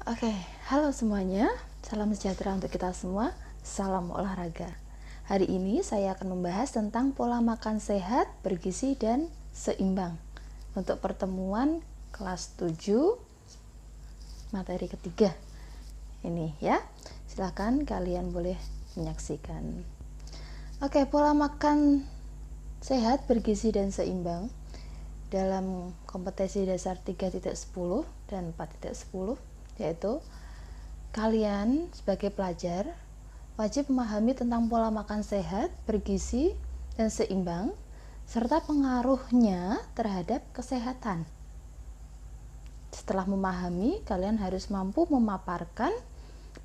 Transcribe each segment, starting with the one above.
Oke, halo semuanya. Salam sejahtera untuk kita semua. Salam olahraga. Hari ini saya akan membahas tentang pola makan sehat, bergizi, dan seimbang. Untuk pertemuan kelas 7, materi ketiga. Ini ya. Silakan kalian boleh menyaksikan. Oke, pola makan sehat, bergizi, dan seimbang dalam kompetensi dasar 3.10 dan 4.10, yaitu kalian sebagai pelajar wajib memahami tentang pola makan sehat, bergizi, dan seimbang serta pengaruhnya terhadap kesehatan. Setelah memahami, kalian harus mampu memaparkan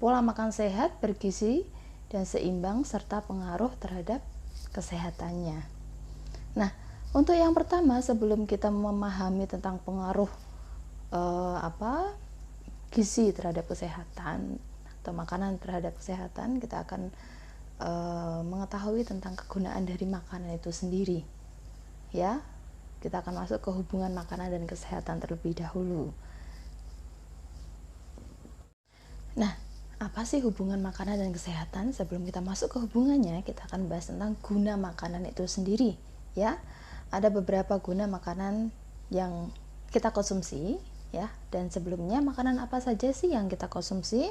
pola makan sehat, bergizi, dan seimbang serta pengaruh terhadap kesehatannya. Nah, untuk yang pertama, sebelum kita memahami tentang pengaruh gizi terhadap kesehatan atau makanan terhadap kesehatan, kita akan mengetahui tentang kegunaan dari makanan itu sendiri. Ya, kita akan masuk ke hubungan makanan dan kesehatan terlebih dahulu. Nah, apa sih hubungan makanan dan kesehatan? Sebelum kita masuk ke hubungannya, kita akan bahas tentang guna makanan itu sendiri. Ya, ada beberapa guna makanan yang kita konsumsi, ya. Dan sebelumnya, makanan apa saja sih yang kita konsumsi?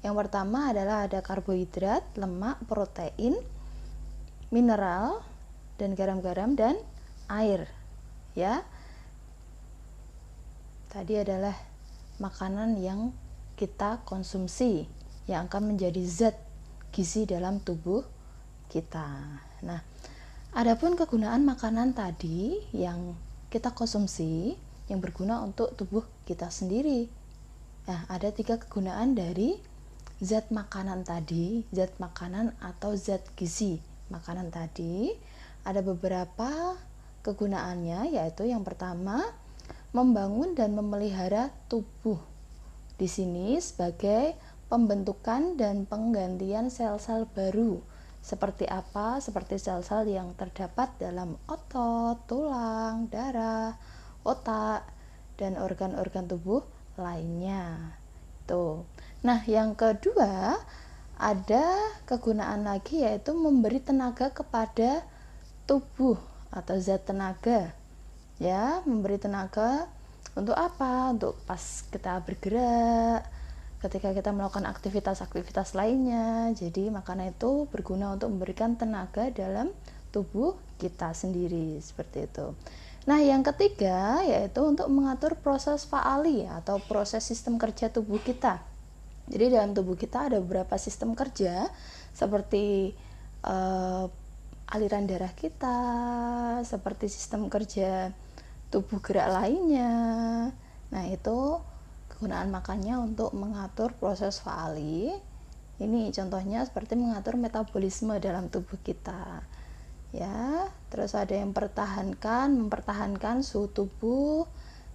Yang pertama adalah ada karbohidrat, lemak, protein, mineral, dan garam-garam, dan air. Ya, tadi adalah makanan yang kita konsumsi yang akan menjadi zat gizi dalam tubuh kita. Nah, adapun kegunaan makanan tadi yang kita konsumsi yang berguna untuk tubuh kita sendiri. Nah, ada 3 kegunaan dari zat makanan tadi, zat makanan atau zat gizi makanan tadi. Ada beberapa kegunaannya, yaitu yang pertama, membangun dan memelihara tubuh. Di sini sebagai pembentukan dan penggantian sel-sel baru. Seperti apa? Seperti sel-sel yang terdapat dalam otot, tulang, darah, otak, dan organ-organ tubuh lainnya. Tuh. Nah, yang kedua, ada kegunaan lagi, yaitu memberi tenaga kepada tubuh atau zat tenaga. Ya, memberi tenaga untuk apa? Untuk pas kita bergerak, ketika kita melakukan aktivitas-aktivitas lainnya. Jadi makanan itu berguna untuk memberikan tenaga dalam tubuh kita sendiri, seperti itu. Nah, yang ketiga yaitu untuk mengatur proses faali atau proses sistem kerja tubuh kita. Jadi dalam tubuh kita ada beberapa sistem kerja seperti aliran darah kita, seperti sistem kerja tubuh gerak lainnya. Nah, itu kegunaan makannya untuk mengatur proses faali. Ini contohnya seperti mengatur metabolisme dalam tubuh kita. Ya, terus ada yang mempertahankan suhu tubuh,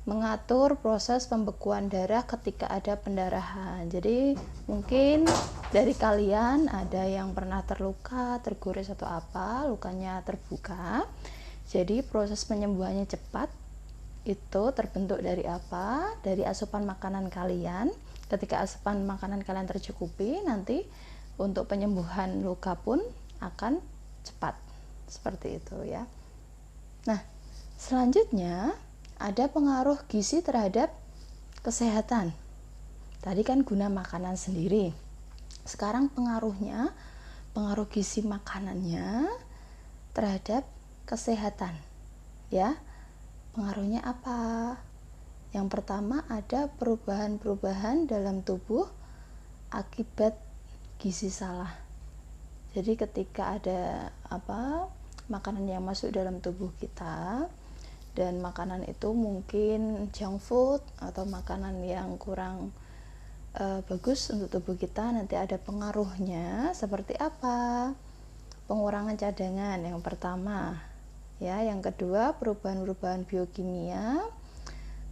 mengatur proses pembekuan darah ketika ada pendarahan. Jadi mungkin dari kalian ada yang pernah terluka, tergores atau apa, lukanya terbuka. Jadi proses penyembuhannya cepat. Itu terbentuk dari apa? Dari asupan makanan kalian. Ketika asupan makanan kalian tercukupi, nanti untuk penyembuhan luka pun akan cepat. Seperti itu ya. Nah, selanjutnya ada pengaruh gizi terhadap kesehatan. Tadi kan guna makanan sendiri. Sekarang pengaruh gizi makanannya terhadap kesehatan. Ya. Pengaruhnya apa? Yang pertama ada perubahan-perubahan dalam tubuh akibat gizi salah. Jadi ketika ada makanan yang masuk dalam tubuh kita dan makanan itu mungkin junk food atau makanan yang kurang bagus untuk tubuh kita, nanti ada pengaruhnya seperti apa? Pengurangan cadangan yang pertama. Ya, yang kedua perubahan-perubahan biokimia,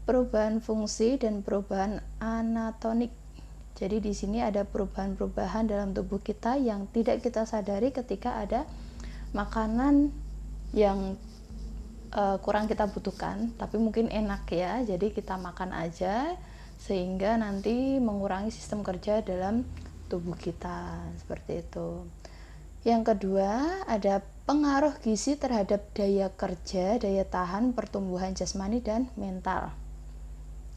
perubahan fungsi dan perubahan anatomik. Jadi di sini ada perubahan-perubahan dalam tubuh kita yang tidak kita sadari ketika ada makanan yang kurang kita butuhkan, tapi mungkin enak ya. Jadi kita makan aja sehingga nanti mengurangi sistem kerja dalam tubuh kita, seperti itu. Yang kedua, ada pengaruh gizi terhadap daya kerja, daya tahan, pertumbuhan jasmani dan mental.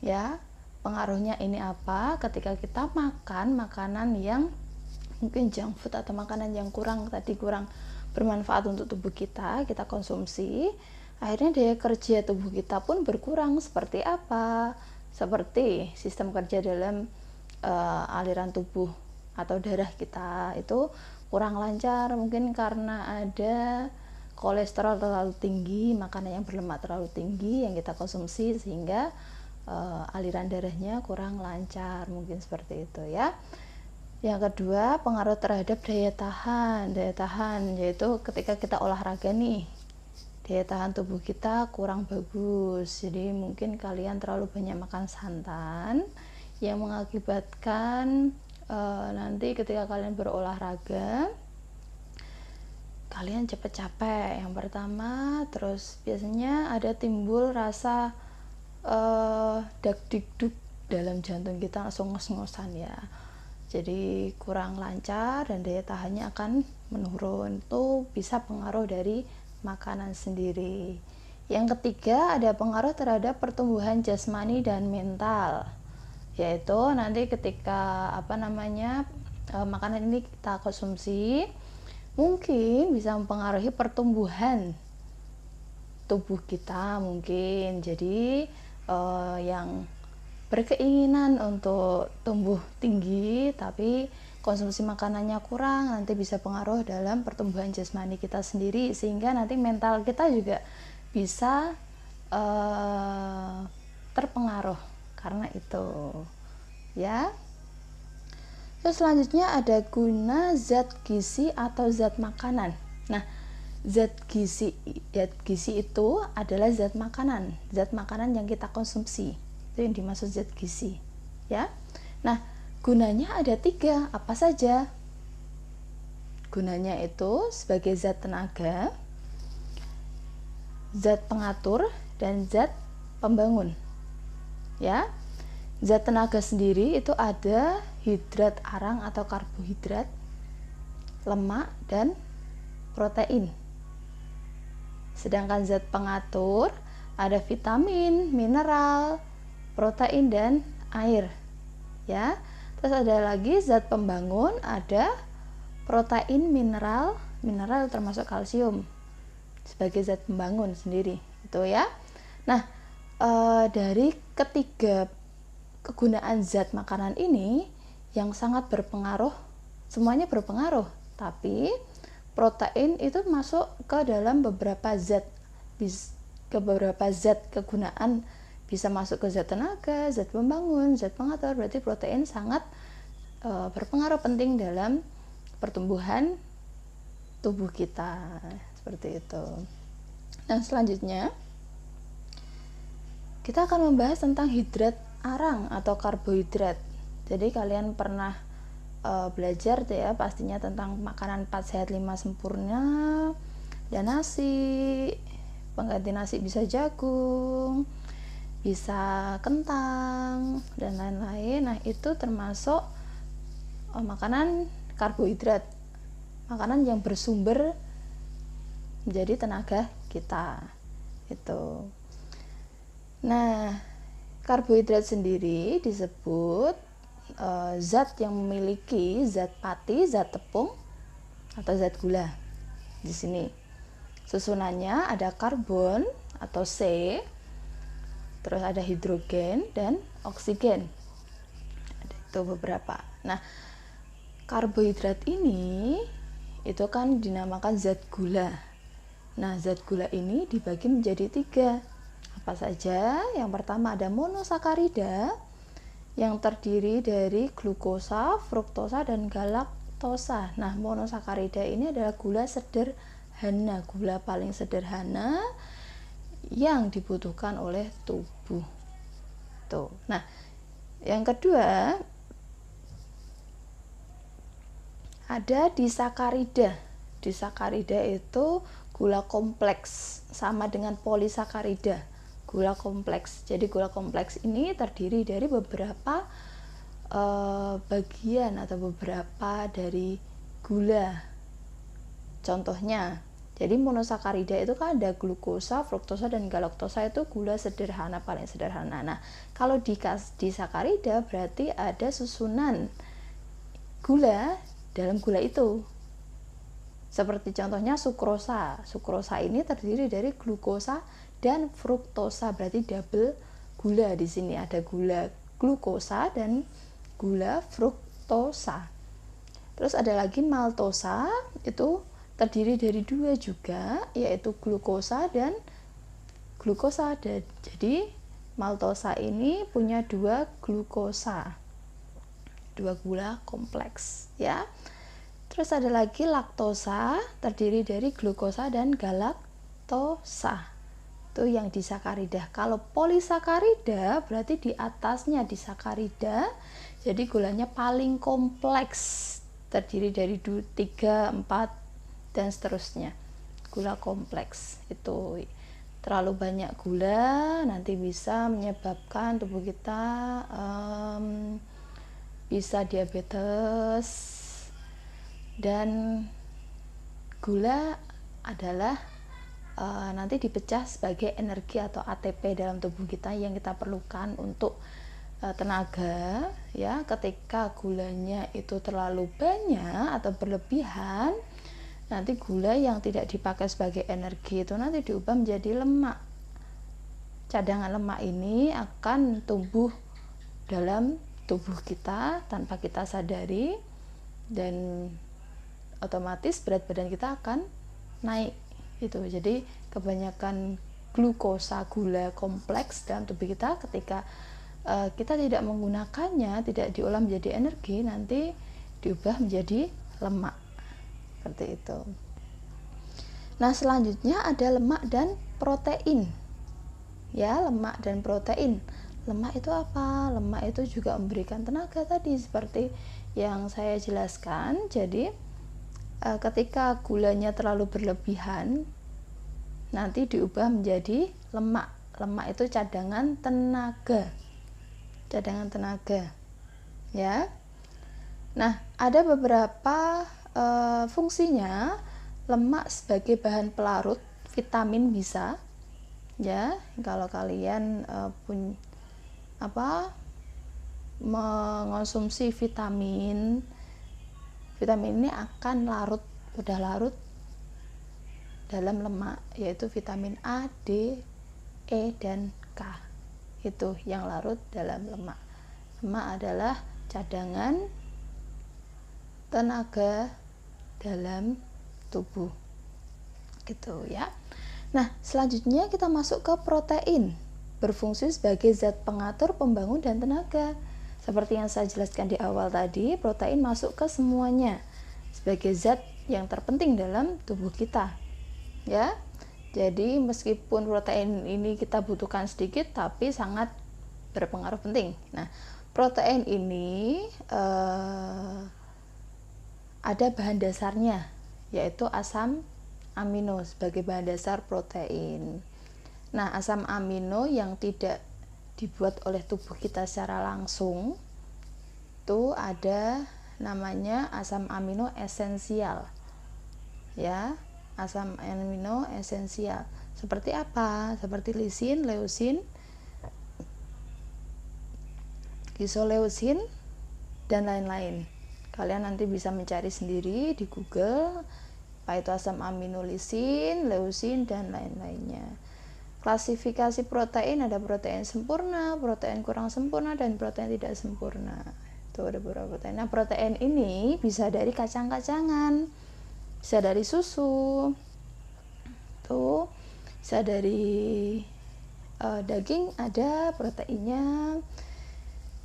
Ya, pengaruhnya ini apa? Ketika kita makan makanan yang mungkin junk food atau makanan yang kurang bermanfaat untuk tubuh kita konsumsi, akhirnya daya kerja tubuh kita pun berkurang. Seperti apa? Seperti sistem kerja dalam aliran tubuh atau darah kita itu kurang lancar, mungkin karena ada kolesterol terlalu tinggi, makanan yang berlemak terlalu tinggi yang kita konsumsi, sehingga aliran darahnya kurang lancar, mungkin seperti itu ya. Yang kedua, pengaruh terhadap daya tahan, yaitu ketika kita olahraga nih, daya tahan tubuh kita kurang bagus. Jadi mungkin kalian terlalu banyak makan santan yang mengakibatkan nanti ketika kalian berolahraga kalian cepat capek. Yang pertama, terus biasanya ada timbul rasa dak-dikduk dalam jantung kita, langsung ngos-ngosan ya. Jadi kurang lancar dan daya tahannya akan menurun. Itu bisa pengaruh dari makanan sendiri. Yang ketiga, ada pengaruh terhadap pertumbuhan jasmani dan mental, yaitu nanti ketika makanan ini kita konsumsi mungkin bisa mempengaruhi pertumbuhan tubuh kita, mungkin jadi yang berkeinginan untuk tumbuh tinggi tapi konsumsi makanannya kurang, nanti bisa pengaruh dalam pertumbuhan jasmani kita sendiri, sehingga nanti mental kita juga bisa terpengaruh karena itu ya. Terus selanjutnya ada guna zat gizi atau zat makanan. Nah, zat gizi itu adalah zat makanan yang kita konsumsi, itu yang dimaksud zat gizi ya. Nah, gunanya ada 3, apa saja? Gunanya itu sebagai zat tenaga, zat pengatur, dan zat pembangun ya. Zat tenaga sendiri itu ada hidrat arang atau karbohidrat, lemak, dan protein. Sedangkan zat pengatur ada vitamin, mineral, protein, dan air ya. Terus ada lagi zat pembangun, ada protein, mineral termasuk kalsium sebagai zat pembangun sendiri itu ya. Nah, dari ketiga kegunaan zat makanan ini yang sangat berpengaruh, semuanya berpengaruh, tapi protein itu masuk ke dalam beberapa zat kegunaan, bisa masuk ke zat tenaga, zat pembangun, zat pengatur. Berarti protein sangat berpengaruh penting dalam pertumbuhan tubuh kita, seperti itu. Nah, selanjutnya kita akan membahas tentang hidrat arang atau karbohidrat. Jadi kalian pernah belajar tuh ya pastinya tentang makanan 4 sehat 5 sempurna, dan nasi, pengganti nasi bisa jagung, bisa kentang, dan lain-lain. Nah, itu termasuk makanan karbohidrat, makanan yang bersumber menjadi tenaga kita itu. Nah, karbohidrat sendiri disebut zat yang memiliki zat pati, zat tepung, atau zat gula. Di sini susunannya ada karbon atau C, terus ada hidrogen dan oksigen. Ada itu beberapa. Nah, karbohidrat ini itu kan dinamakan zat gula. Nah, zat gula ini dibagi menjadi 3. Apa saja? Yang pertama ada monosakarida yang terdiri dari glukosa, fruktosa, dan galaktosa. Nah, monosakarida ini adalah gula sederhana, gula paling sederhana yang dibutuhkan oleh tubuh. Tuh. Nah, yang kedua ada disakarida. Disakarida itu gula kompleks, sama dengan polisakarida. gula kompleks. Jadi gula kompleks ini terdiri dari beberapa bagian atau beberapa dari gula. Contohnya, jadi monosakarida itu kan ada glukosa, fruktosa, dan galaktosa, itu gula sederhana, paling sederhana. Nah, kalau di sakarida berarti ada susunan gula dalam gula itu. Seperti contohnya sukrosa. Sukrosa ini terdiri dari glukosa dan fruktosa, berarti double gula di sini. Ada gula glukosa dan gula fruktosa. Terus ada lagi maltosa, itu terdiri dari dua juga, yaitu glukosa dan glukosa. Jadi maltosa ini punya dua glukosa, dua gula kompleks ya. Terus ada lagi laktosa, terdiri dari glukosa dan galaktosa, itu yang disakarida. Kalau polisakarida berarti di atasnya disakarida, jadi gulanya paling kompleks, terdiri dari 3, 4 dan seterusnya. Gula kompleks itu terlalu banyak gula nanti bisa menyebabkan tubuh kita bisa diabetes. Dan gula adalah nanti dipecah sebagai energi atau ATP dalam tubuh kita yang kita perlukan untuk tenaga ya. Ketika gulanya itu terlalu banyak atau berlebihan, nanti gula yang tidak dipakai sebagai energi itu nanti diubah menjadi lemak. Cadangan lemak ini akan tumbuh dalam tubuh kita tanpa kita sadari, dan otomatis berat badan kita akan naik itu. Jadi kebanyakan glukosa, gula kompleks dalam tubuh kita, ketika kita tidak menggunakannya, tidak diolah menjadi energi, nanti diubah menjadi lemak. Seperti itu. Nah, selanjutnya ada lemak dan protein. Ya, lemak dan protein. Lemak itu apa? Lemak itu juga memberikan tenaga tadi seperti yang saya jelaskan. Jadi, ketika gulanya terlalu berlebihan, nanti diubah menjadi lemak. Lemak itu cadangan tenaga. Cadangan tenaga. Ya. Nah, ada beberapa fungsinya. Lemak sebagai bahan pelarut vitamin bisa ya. Kalau kalian mengonsumsi vitamin ini akan udah larut dalam lemak, yaitu vitamin A, D, E, dan K. Itu yang larut dalam lemak. Lemak adalah cadangan tenaga dalam tubuh gitu ya. Nah, selanjutnya kita masuk ke protein, berfungsi sebagai zat pengatur, pembangun, dan tenaga. Seperti yang saya jelaskan di awal tadi, protein masuk ke semuanya sebagai zat yang terpenting dalam tubuh kita ya. Jadi meskipun protein ini kita butuhkan sedikit, tapi sangat berpengaruh penting. Nah, protein ini ada bahan dasarnya, yaitu asam amino sebagai bahan dasar protein. Nah, asam amino yang tidak dibuat oleh tubuh kita secara langsung itu ada namanya asam amino esensial ya. Asam amino esensial seperti apa? Seperti lisin, leusin, isoleusin, dan lain-lain. Kalian nanti bisa mencari sendiri di Google apa itu asam amino, lisin, leusin, dan lain-lainnya. Klasifikasi protein, ada protein sempurna, protein kurang sempurna, dan protein tidak sempurna. Itu ada beberapa protein. Nah, protein ini bisa dari kacang-kacangan, bisa dari susu, tuh, bisa dari daging ada proteinnya.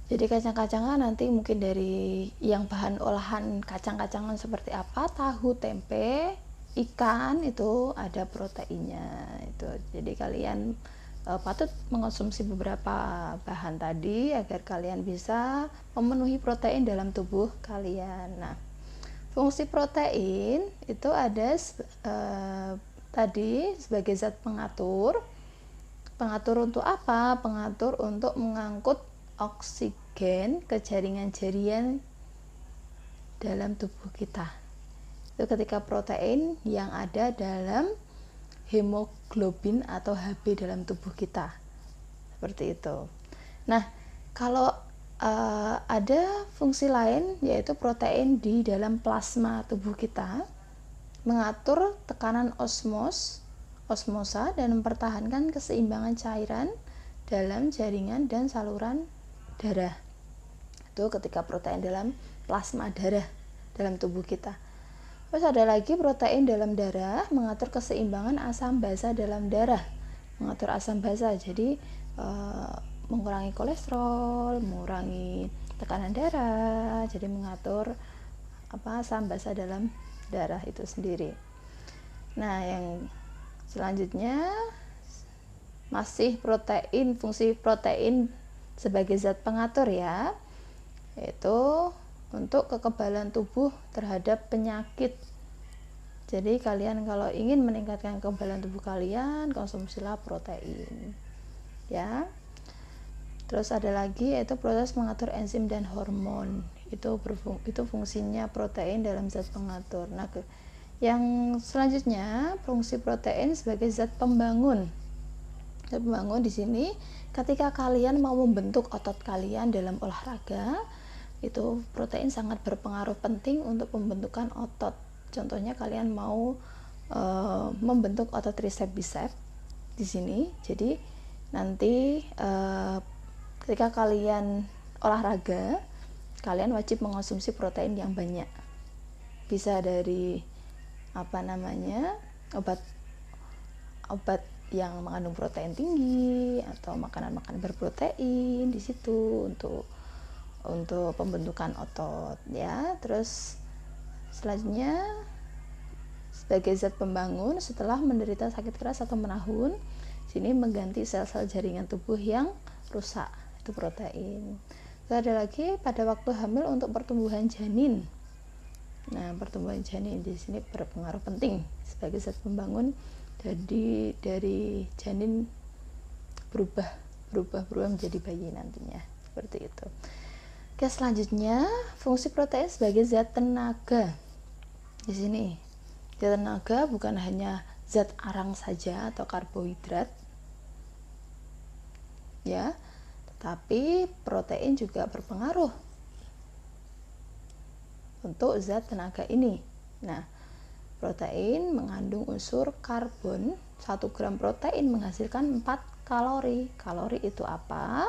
Jadi kacang-kacangan nanti mungkin dari yang bahan olahan kacang-kacangan seperti apa, tahu, tempe, ikan, itu ada proteinnya itu. Jadi kalian patut mengonsumsi beberapa bahan tadi agar kalian bisa memenuhi protein dalam tubuh kalian. Nah, fungsi protein itu ada tadi sebagai zat pengatur, pengatur untuk apa? Pengatur untuk mengangkut oksigen ke jaringan-jaringan dalam tubuh kita. Itu ketika protein yang ada dalam hemoglobin atau Hb dalam tubuh kita. Seperti itu. Nah, kalau ada fungsi lain yaitu protein di dalam plasma tubuh kita, mengatur tekanan osmosa dan mempertahankan keseimbangan cairan dalam jaringan dan saluran darah. Itu ketika protein dalam plasma darah dalam tubuh kita. Terus ada lagi protein dalam darah, mengatur keseimbangan asam basa dalam darah, mengatur asam basa, jadi mengurangi kolesterol, mengurangi tekanan darah, jadi mengatur asam basa dalam darah itu sendiri. Nah, yang selanjutnya masih protein, fungsi protein sebagai zat pengatur ya, yaitu untuk kekebalan tubuh terhadap penyakit. Jadi kalian kalau ingin meningkatkan kekebalan tubuh kalian, konsumsilah protein ya. Terus ada lagi yaitu proses mengatur enzim dan hormon. Itu fungsinya protein dalam zat pengatur. Nah, yang selanjutnya fungsi protein sebagai zat pembangun. Zat pembangun di sini ketika kalian mau membentuk otot kalian dalam olahraga, itu protein sangat berpengaruh penting untuk pembentukan otot. Contohnya kalian mau membentuk otot tricep bicep di sini. Jadi nanti ketika kalian olahraga, kalian wajib mengonsumsi protein yang banyak. Bisa dari obat yang mengandung protein tinggi atau makanan-makanan berprotein di situ untuk pembentukan otot ya. Terus selanjutnya sebagai zat pembangun, setelah menderita sakit keras atau menahun, sini mengganti sel-sel jaringan tubuh yang rusak, itu protein. Terus ada lagi pada waktu hamil untuk pertumbuhan janin. Nah, pertumbuhan janin di sini berpengaruh penting sebagai zat pembangun. Jadi dari janin berubah menjadi bayi nantinya, seperti itu. Oke, selanjutnya fungsi protein sebagai zat tenaga. Di sini zat tenaga bukan hanya zat arang saja atau karbohidrat ya, tetapi protein juga berpengaruh untuk zat tenaga ini. Nah, protein mengandung unsur karbon. 1 gram protein menghasilkan 4 kalori. Kalori itu apa?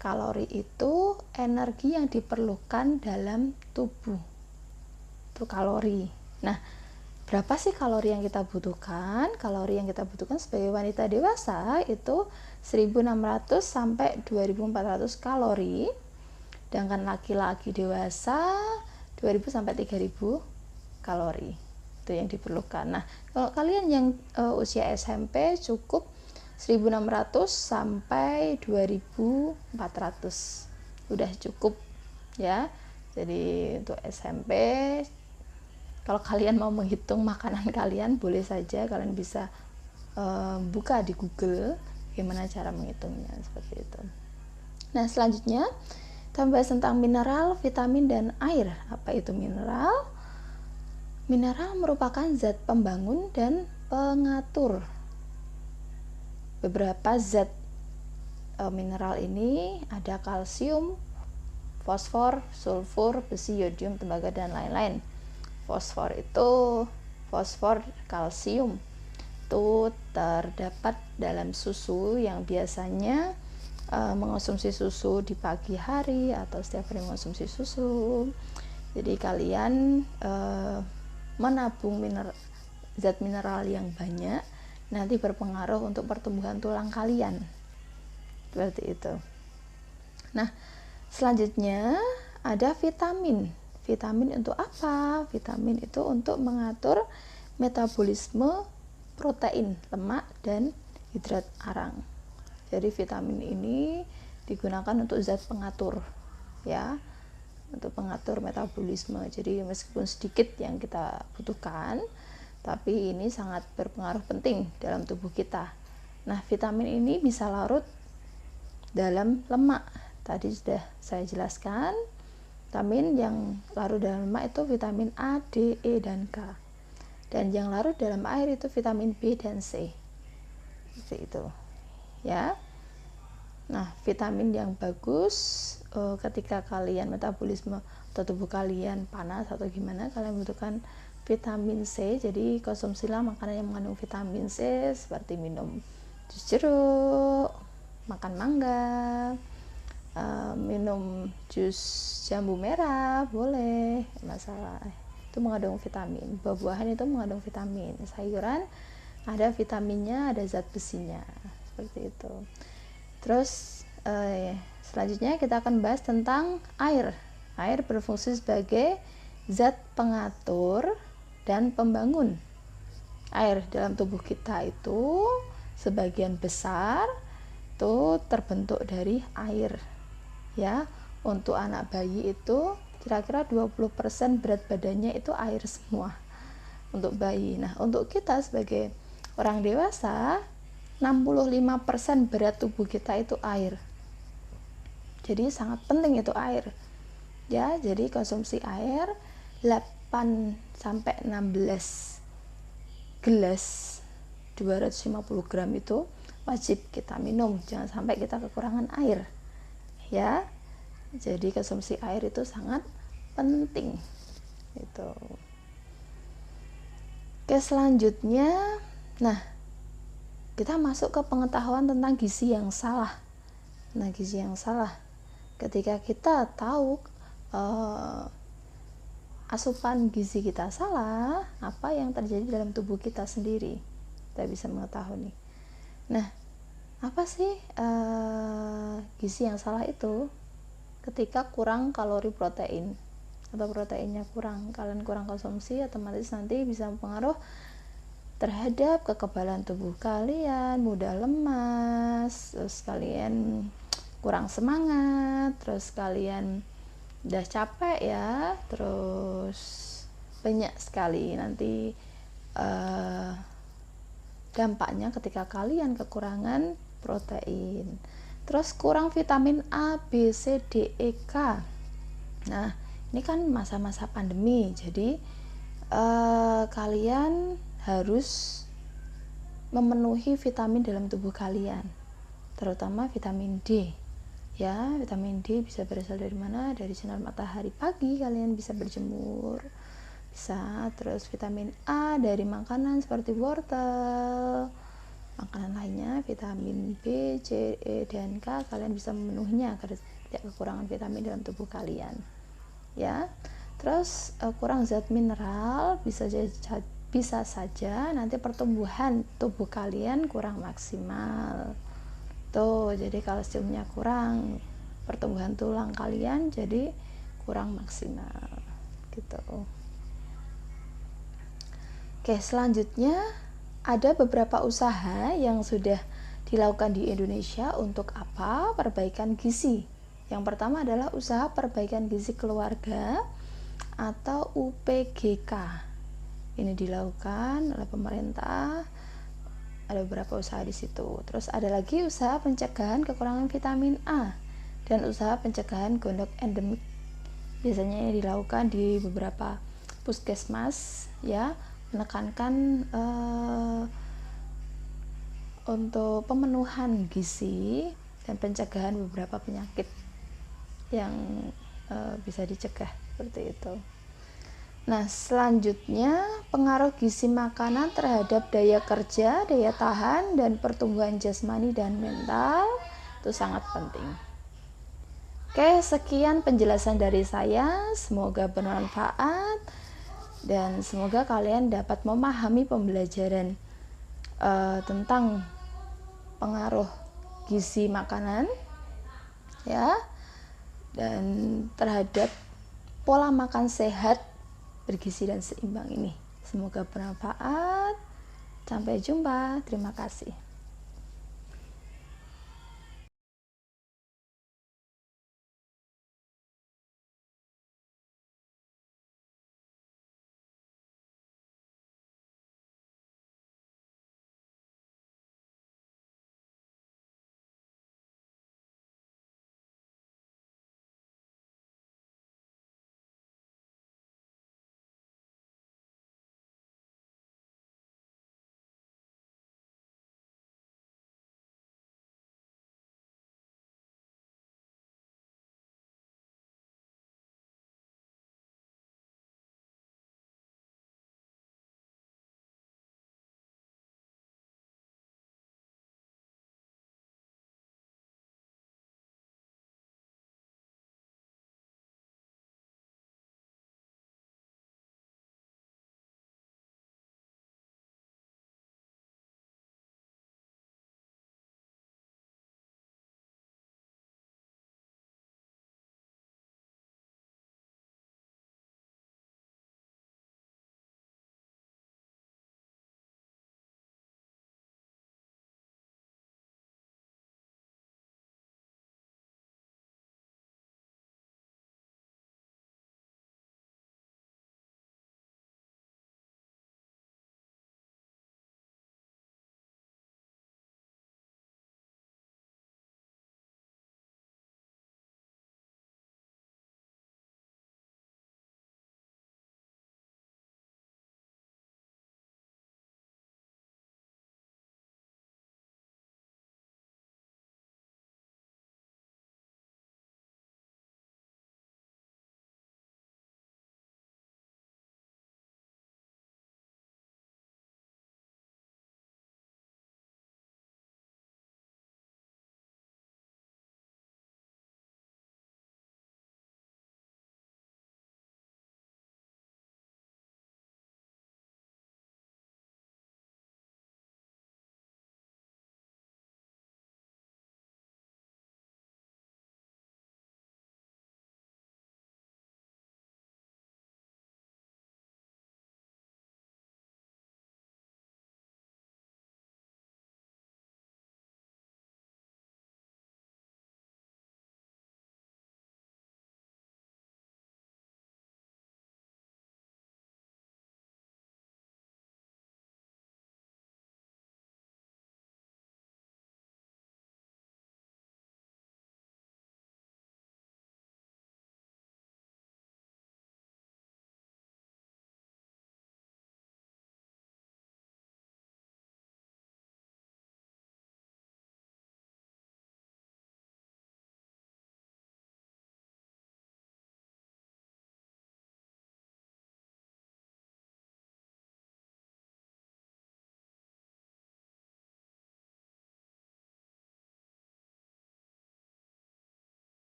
Kalori itu energi yang diperlukan dalam tubuh. Itu kalori. Nah, berapa sih kalori yang kita butuhkan? Kalori yang kita butuhkan sebagai wanita dewasa itu 1.600 sampai 2.400 kalori. Sedangkan laki-laki dewasa 2.000 sampai 3.000 kalori. Itu yang diperlukan. Nah, kalau kalian yang usia SMP cukup 1.600 sampai 2.400. Udah cukup ya. Jadi untuk SMP, kalau kalian mau menghitung makanan kalian, boleh saja kalian bisa buka di Google bagaimana cara menghitungnya, seperti itu. Nah, selanjutnya kita bahas tentang mineral, vitamin, dan air. Apa itu mineral? Mineral merupakan zat pembangun dan pengatur. Beberapa zat mineral ini ada kalsium, fosfor, sulfur, besi, yodium, tembaga, dan lain-lain. Fosfor, kalsium itu terdapat dalam susu yang biasanya mengonsumsi susu di pagi hari atau setiap hari mengonsumsi susu. Jadi kalian menabung zat mineral yang banyak nanti berpengaruh untuk pertumbuhan tulang kalian, seperti itu. Nah, selanjutnya ada vitamin. Vitamin untuk apa? Vitamin itu untuk mengatur metabolisme protein, lemak, dan hidrat arang. Jadi vitamin ini digunakan untuk zat pengatur ya, untuk pengatur metabolisme. Jadi meskipun sedikit yang kita butuhkan, tapi ini sangat berpengaruh penting dalam tubuh kita. Nah, vitamin ini bisa larut dalam lemak. Tadi sudah saya jelaskan, vitamin yang larut dalam lemak itu vitamin A, D, E, dan K. Dan yang larut dalam air itu vitamin B dan C. Seperti itu. Ya. Nah, vitamin yang bagus ketika kalian metabolisme atau tubuh kalian panas atau gimana, kalian membutuhkan vitamin C. Jadi konsumsilah makanan yang mengandung vitamin C seperti minum jus jeruk, makan mangga, minum jus jambu merah, boleh, masalah. Itu mengandung vitamin. Buah-buahan itu mengandung vitamin. Sayuran ada vitaminnya, ada zat besinya. Seperti itu. Terus selanjutnya kita akan bahas tentang air. Air berfungsi sebagai zat pengatur dan pembangun. Air dalam tubuh kita itu sebagian besar itu terbentuk dari air. Ya, untuk anak bayi itu kira-kira 20% berat badannya itu air semua untuk bayi. Nah, untuk kita sebagai orang dewasa 65% berat tubuh kita itu air. Jadi sangat penting itu air. Ya, jadi konsumsi air 8 sampai 16 gelas 250 gram itu wajib kita minum. Jangan sampai kita kekurangan air. Ya. Jadi konsumsi air itu sangat penting. Itu. Oke, selanjutnya, nah, kita masuk ke pengetahuan tentang gizi yang salah. Nah, gizi yang salah, ketika kita tahu asupan gizi kita salah, apa yang terjadi dalam tubuh kita sendiri, kita bisa mengetahui. Nah, apa sih gizi yang salah itu? Ketika kurang kalori protein atau proteinnya kurang, kalian kurang konsumsi, otomatis nanti bisa mempengaruhi terhadap kekebalan tubuh kalian, mudah lemas, terus kalian kurang semangat, terus kalian udah capek ya, terus banyak sekali nanti dampaknya ketika kalian kekurangan protein. Terus kurang vitamin A, B, C, D, E, K. Nah, ini kan masa-masa pandemi, jadi kalian harus memenuhi vitamin dalam tubuh kalian, terutama vitamin D. Ya, vitamin D bisa berasal dari mana? Dari sinar matahari pagi, kalian bisa berjemur, bisa. Terus vitamin A dari makanan seperti wortel, makanan lainnya. Vitamin B, C, E, dan K kalian bisa memenuhinya agar tidak kekurangan vitamin dalam tubuh kalian. Ya. Terus kurang zat mineral bisa saja nanti pertumbuhan tubuh kalian kurang maksimal. Tuh, jadi kalsiumnya kurang, pertumbuhan tulang kalian jadi kurang maksimal. Gitu. Oke, selanjutnya ada beberapa usaha yang sudah dilakukan di Indonesia untuk apa? Perbaikan gizi. Yang pertama adalah usaha perbaikan gizi keluarga atau UPGK. Ini dilakukan oleh pemerintah, ada beberapa usaha di situ. Terus ada lagi usaha pencegahan kekurangan vitamin A dan usaha pencegahan gondok endemik. Biasanya ini dilakukan di beberapa puskesmas, ya, menekankan untuk pemenuhan gizi dan pencegahan beberapa penyakit yang bisa dicegah seperti itu. Nah, selanjutnya pengaruh gizi makanan terhadap daya kerja, daya tahan, dan pertumbuhan jasmani dan mental itu sangat penting. Oke, sekian penjelasan dari saya. Semoga bermanfaat dan semoga kalian dapat memahami pembelajaran tentang pengaruh gizi makanan, ya, dan terhadap pola makan sehat, bergizi dan seimbang ini. Semoga bermanfaat. Sampai jumpa. Terima kasih.